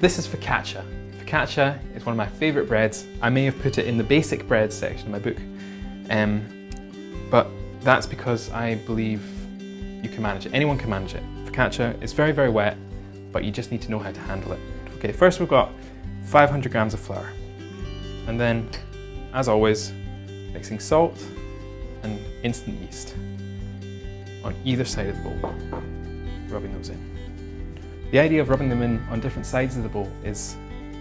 This is focaccia. Focaccia is one of my favourite breads. I may have put it in the basic bread section of my book, but that's because I believe you can manage it. Anyone can manage it. Focaccia is very, very wet, but you just need to know how to handle it. Okay, first we've got 500 grams of flour. And then, as always, mixing salt and instant yeast on either side of the bowl, rubbing those in. The idea of rubbing them in on different sides of the bowl is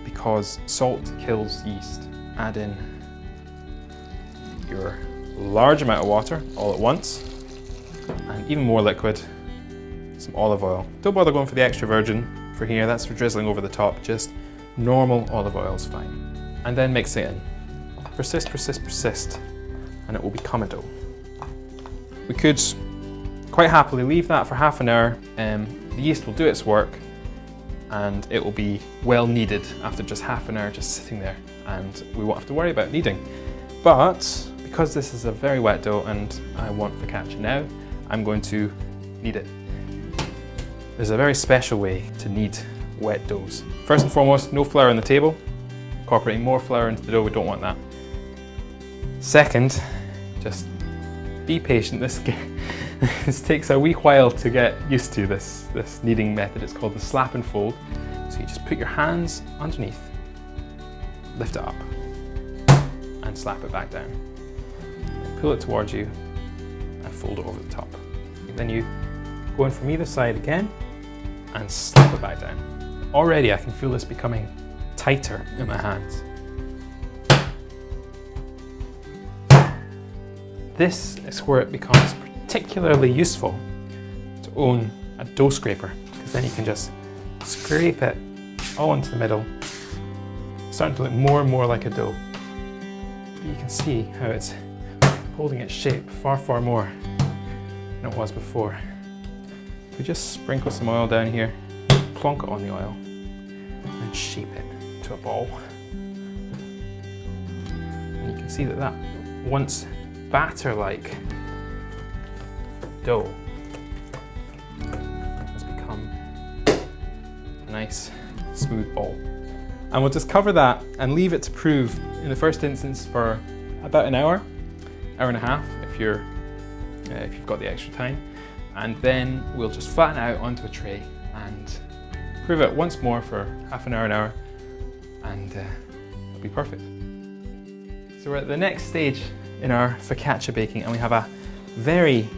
because salt kills yeast. Add in your large amount of water all at once, and even more liquid, some olive oil. Don't bother going for the extra virgin for here, that's for drizzling over the top, just normal olive oil is fine. And then mix it in. Persist, persist, persist, and it will become a dough. We could quite happily leave that for half an hour. The yeast will do its work and it will be well kneaded after just half an hour just sitting there, and we won't have to worry about kneading. But because this is a very wet dough and I want focaccia now, I'm going to knead it. There's a very special way to knead wet doughs. First and foremost, no flour on the table. Incorporating more flour into the dough, we don't want that. Second, just be patient. This takes a wee while to get used to, this kneading method. It's called the slap and fold. So you just put your hands underneath, lift it up, and slap it back down. And pull it towards you and fold it over the top. And then you go in from either side again and slap it back down. Already I can feel this becoming tighter in my hands. This is where it becomes particularly useful to own a dough scraper, because then you can just scrape it all into the middle. It's starting to look more and more like a dough. But you can see how it's holding its shape far, far more than it was before. If we just sprinkle some oil down here, plonk it on the oil, and then shape it to a ball. And you can see that once batter-like dough has become a nice smooth ball. And we'll just cover that and leave it to prove in the first instance for about an hour, hour and a half if you've got the extra time. And then we'll just flatten out onto a tray and prove it once more for half an hour, and it'll be perfect. So we're at the next stage in our focaccia baking, and we have a very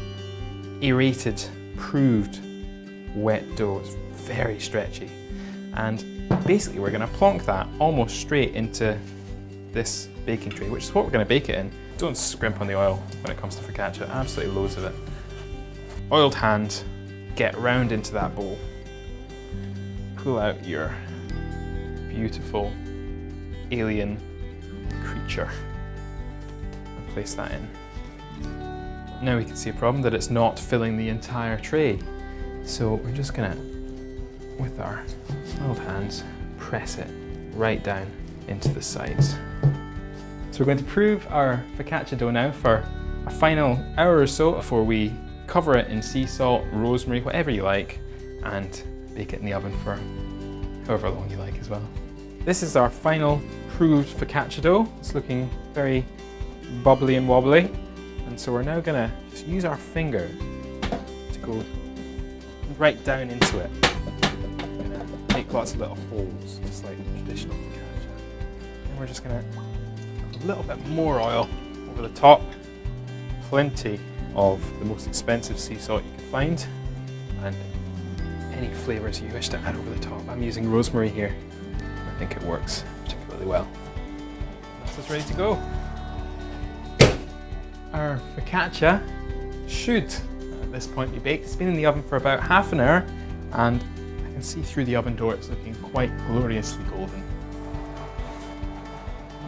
aerated, proved wet dough. It's very stretchy, and basically we're going to plonk that almost straight into this baking tray, which is what we're going to bake it in. Don't scrimp on the oil when it comes to focaccia, absolutely loads of it. Oiled hand, get round into that bowl, pull out your beautiful alien creature and place that in. Now we can see a problem that it's not filling the entire tray. So we're just gonna, with our oiled hands, press it right down into the sides. So we're going to prove our focaccia dough now for a final hour or so before we cover it in sea salt, rosemary, whatever you like, and bake it in the oven for however long you like as well. This is our final proved focaccia dough. It's looking very bubbly and wobbly. And so we're now gonna just use our finger to go right down into it. We're gonna make lots of little holes, just like traditional focaccia. And we're just gonna put a little bit more oil over the top. Plenty of the most expensive sea salt you can find, and any flavours you wish to add over the top. I'm using rosemary here. I think it works particularly well. This is ready to go. Our focaccia should, at this point, be baked. It's been in the oven for about half an hour, and I can see through the oven door it's looking quite gloriously golden.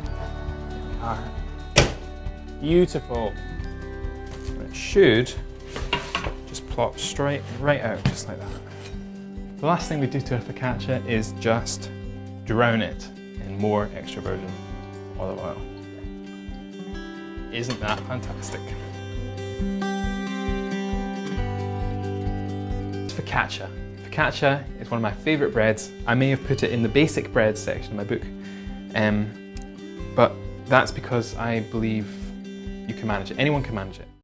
There we are. Beautiful. And it should just plop straight right out, just like that. The last thing we do to a focaccia is just drown it in more extra virgin olive oil. Isn't that fantastic? It's focaccia. Focaccia is one of my favourite breads. I may have put it in the basic breads section of my book, but that's because I believe you can manage it. Anyone can manage it.